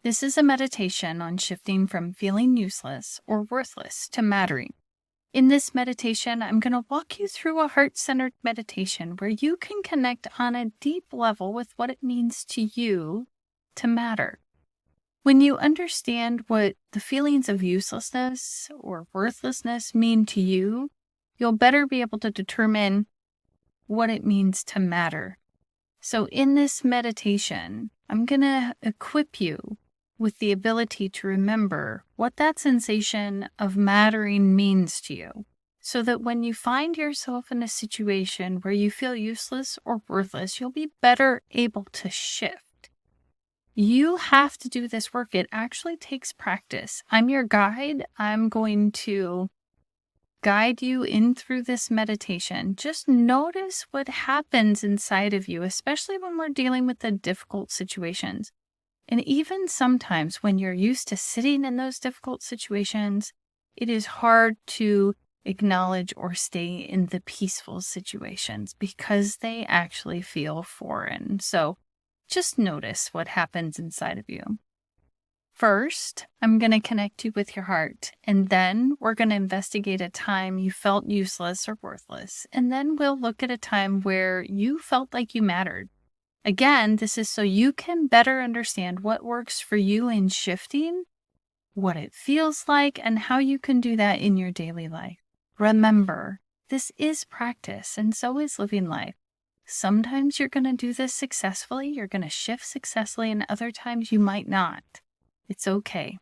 This is a meditation on shifting from feeling useless or worthless to mattering. In this meditation, I'm going to walk you through a heart centered meditation where you can connect on a deep level with what it means to you to matter. When you understand what the feelings of uselessness or worthlessness mean to you, you'll better be able to determine what it means to matter. So, in this meditation, I'm going to equip you with the ability to remember what that sensation of mattering means to you, so that when you find yourself in a situation where you feel useless or worthless, you'll be better able to shift. You have to do this work. It actually takes practice. I'm your guide. I'm going to guide you in through this meditation. Just notice what happens inside of you, especially when we're dealing with the difficult situations. And even sometimes when you're used to sitting in those difficult situations, it is hard to acknowledge or stay in the peaceful situations because they actually feel foreign. So just notice what happens inside of you. First, I'm going to connect you with your heart, and then we're going to investigate a time you felt useless or worthless, and then we'll look at a time where you felt like you mattered. Again, this is so you can better understand what works for you in shifting, what it feels like, and how you can do that in your daily life. Remember, this is practice, and so is living life. Sometimes you're going to do this successfully, you're going to shift successfully, and other times you might not. It's okay.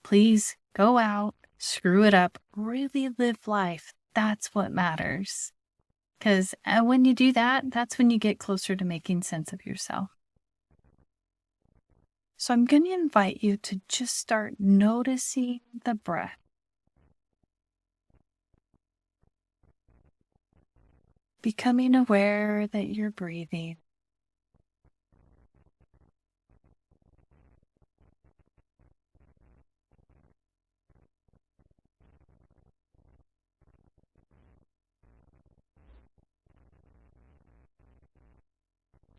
Please go out, screw it up, really live life. That's what matters. Because when you do that, that's when you get closer to making sense of yourself. So I'm going to invite you to just start noticing the breath. Becoming aware that you're breathing.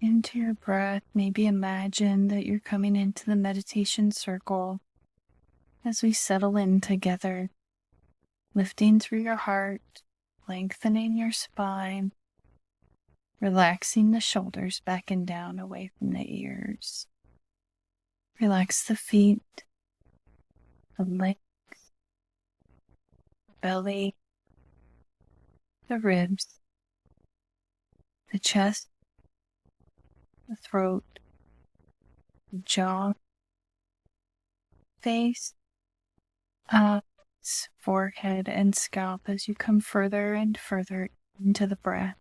Into your breath, maybe imagine that you're coming into the meditation circle as we settle in together, lifting through your heart, lengthening your spine, relaxing the shoulders back and down away from the ears. Relax the feet, the legs, the belly, the ribs, the chest, the throat, the jaw, face, eyes, forehead, and scalp as you come further and further into the breath.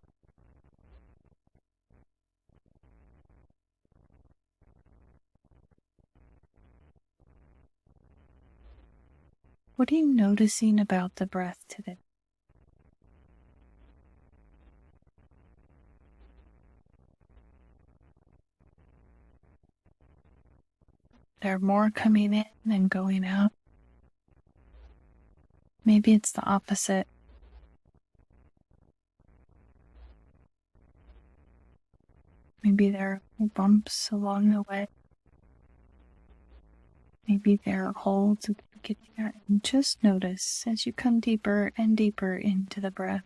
What are you noticing about the breath today? There are more coming in than going out. Maybe it's the opposite. Maybe there are bumps along the way. Maybe there are holds at the beginning. And just notice as you come deeper and deeper into the breath.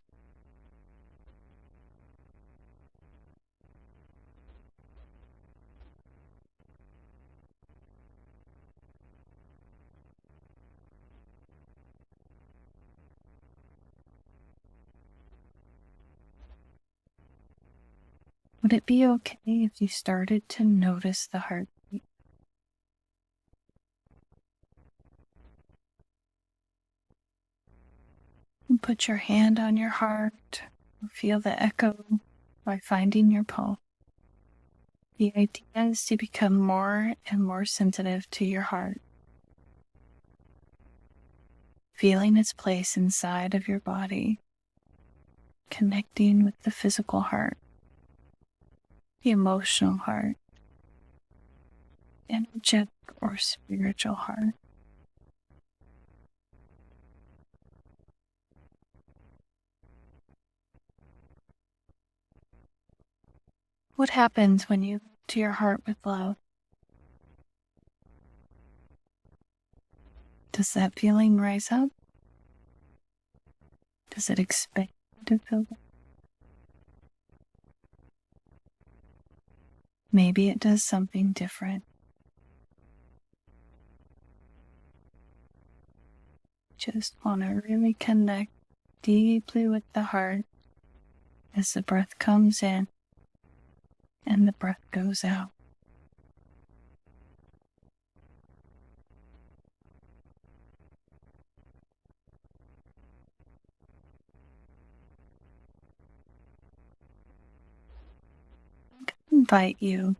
Would it be okay if you started to notice the heartbeat? And put your hand on your heart, or feel the echo by finding your pulse. The idea is to become more and more sensitive to your heart, feeling its place inside of your body, connecting with the physical heart, the emotional heart, energetic or spiritual heart. What happens when you look to your heart with love? Does that feeling rise up? Does it expand to feel that? Maybe it does something different. Just want to really connect deeply with the heart as the breath comes in and the breath goes out. I invite you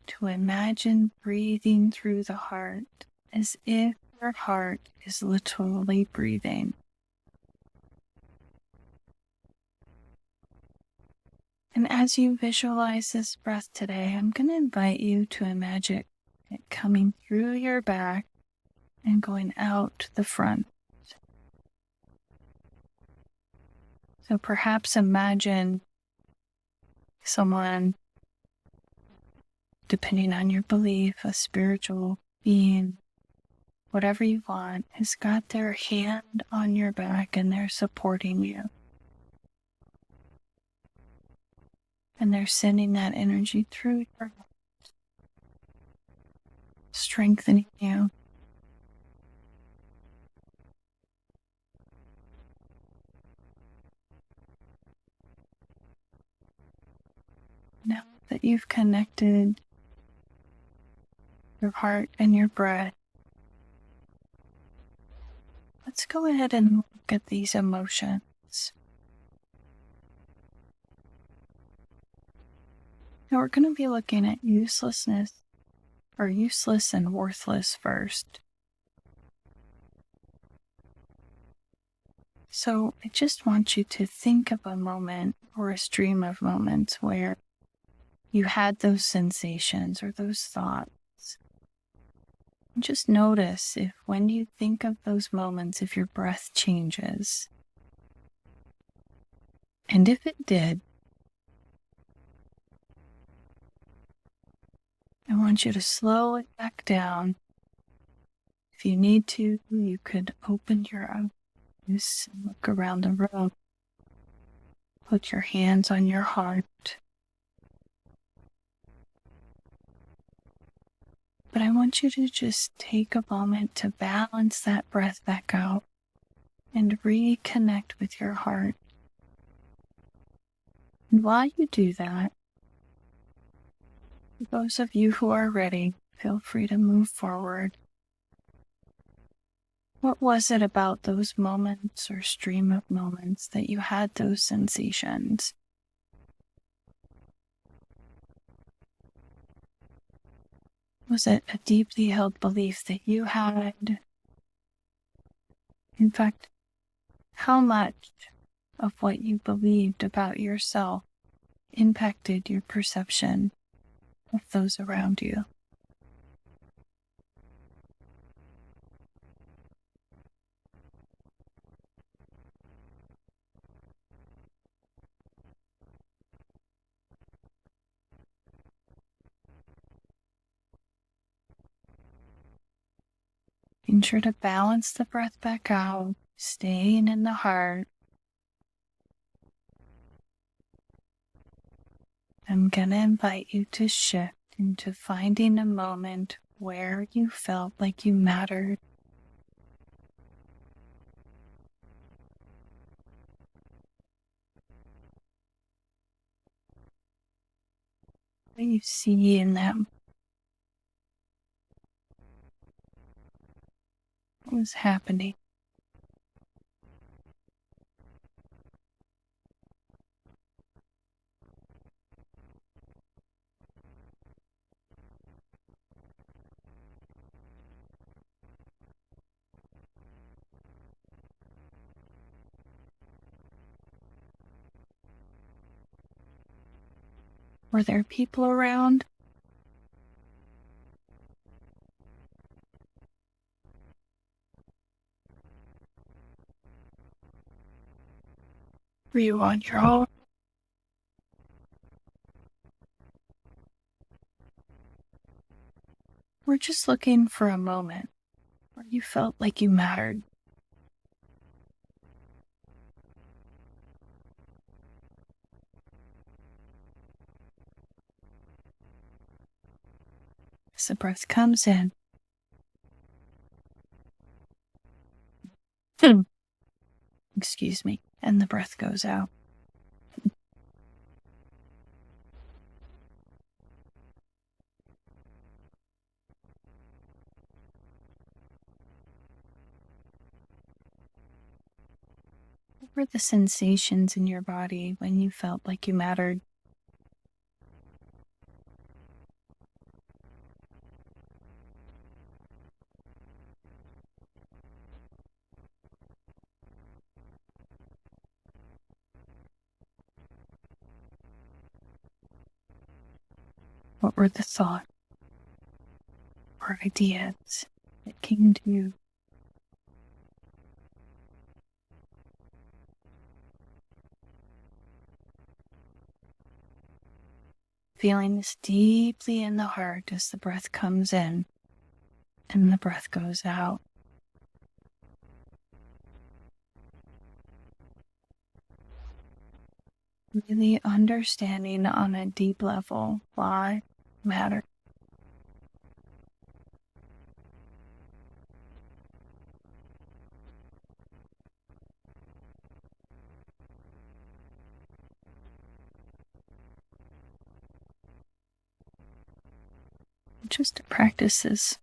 to imagine breathing through the heart as if your heart is literally breathing. And as you visualize this breath today, I'm going to invite you to imagine it coming through your back and going out the front. So perhaps imagine someone, depending on your belief, a spiritual being, whatever you want, has got their hand on your back and they're supporting you. And they're sending that energy through your heart, strengthening you. Now that you've connected your heart and your breath, let's go ahead and look at these emotions. Now we're going to be looking at uselessness, or useless and worthless first. So I just want you to think of a moment or a stream of moments where you had those sensations or those thoughts. And just notice if when you think of those moments, if your breath changes. And if it did, I want you to slow it back down. If you need to, you could open your eyes and look around the room. Put your hands on your heart. But I want you to just take a moment to balance that breath back out and reconnect with your heart. And while you do that, for those of you who are ready, feel free to move forward. What was it about those moments or stream of moments that you had those sensations? Was it a deeply held belief that you had? In fact, how much of what you believed about yourself impacted your perception of those around you? Being sure to balance the breath back out, staying in the heart. I'm going to invite you to shift into finding a moment where you felt like you mattered. What do you see in them? What was happening? Were there people around? Were you on your own? We're just looking for a moment where you felt like you mattered. As the breath comes in, excuse me, and the breath goes out. What were the sensations in your body when you felt like you mattered? What were the thoughts or ideas that came to you? Feeling this deeply in the heart as the breath comes in and the breath goes out. Really understanding on a deep level why matter. Just to practice this,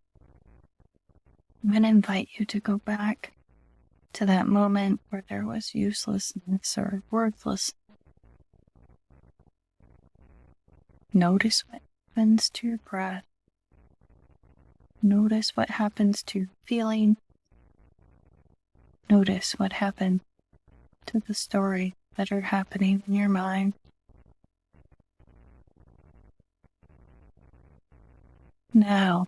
I'm going to invite you to go back to that moment where there was uselessness or worthlessness. Notice what happens to your breath. Notice what happens to your feeling. Notice what happened to the story that are happening in your mind. Now,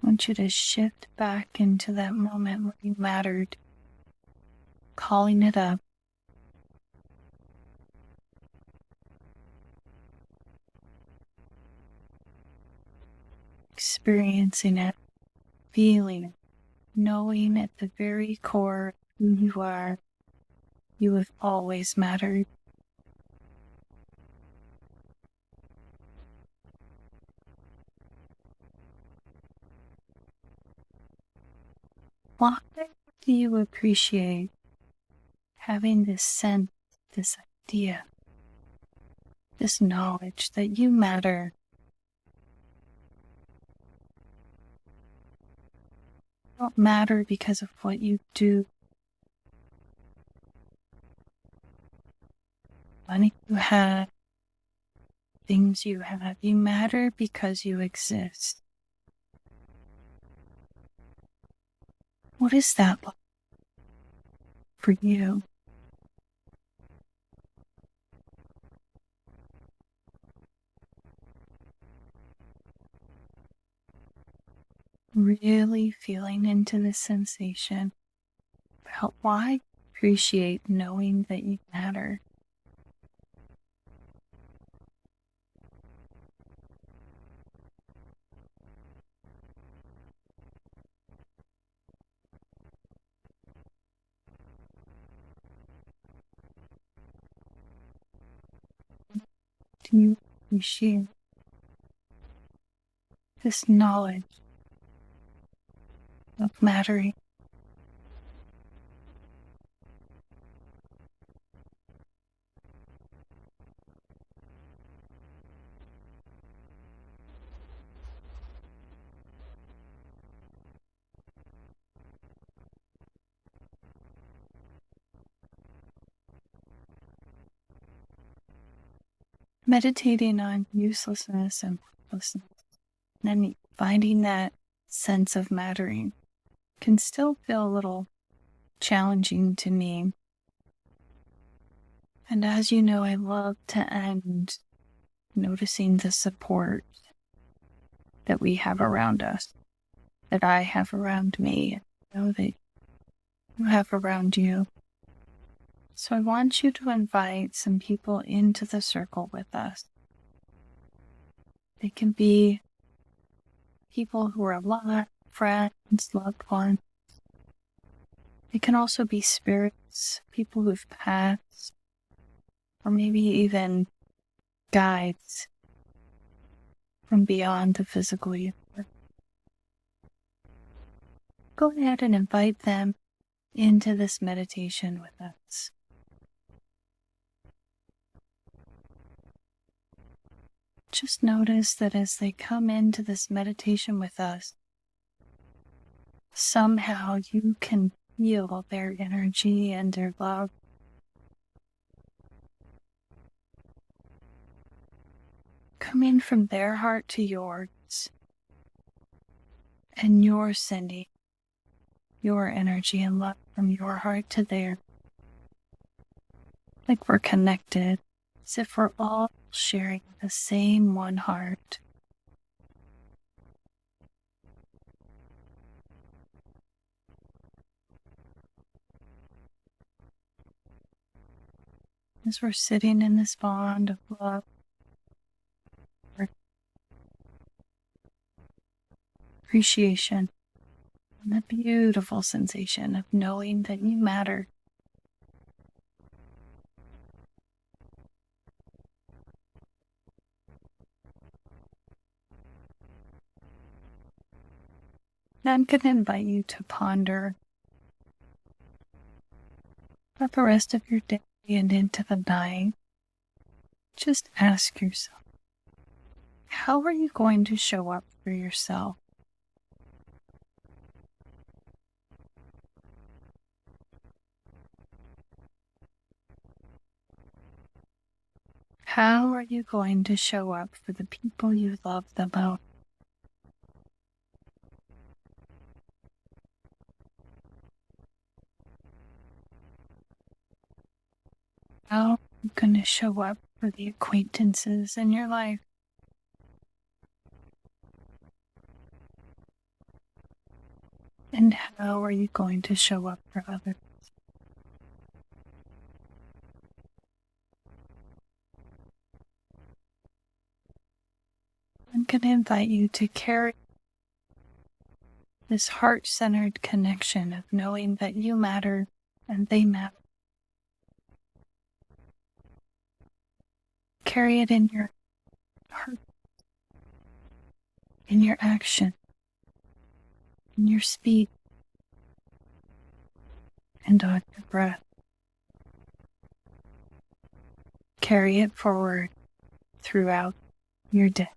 I want you to shift back into that moment where you mattered, calling it up. Experiencing it, feeling it, knowing at the very core of who you are, you have always mattered. Why do you appreciate having this sense, this idea, this knowledge that you matter? You don't matter because of what you do, money you have, things you have. You matter because you exist. What is that like for you? Really feeling into this sensation about why you appreciate knowing that you matter. Do you appreciate this knowledge of mattering? Meditating on uselessness and worthlessness, and then finding that sense of mattering can still feel a little challenging to me. And as you know, I love to end noticing the support that we have around us, that I have around me, and know that you have around you. So I want you to invite some people into the circle with us. They can be people who are alive friends, loved ones. It can also be spirits, people who've passed, or maybe even guides from beyond the physical universe. Go ahead and invite them into this meditation with us. Just notice that as they come into this meditation with us, somehow you can feel their energy and their love. Coming from their heart to yours, and you're sending your energy and love from your heart to theirs. Like we're connected, as if we're all sharing the same one heart. As we're sitting in this bond of love, appreciation, and the beautiful sensation of knowing that you matter. Now I'm going to invite you to ponder about the rest of your day and into the night. Just ask yourself, how are you going to show up for yourself? How are you going to show up for the people you love the most? How are you going to show up for the acquaintances in your life? And how are you going to show up for others? I'm going to invite you to carry this heart-centered connection of knowing that you matter and they matter. Carry it in your heart, in your action, in your speech, and on your breath. Carry it forward throughout your day.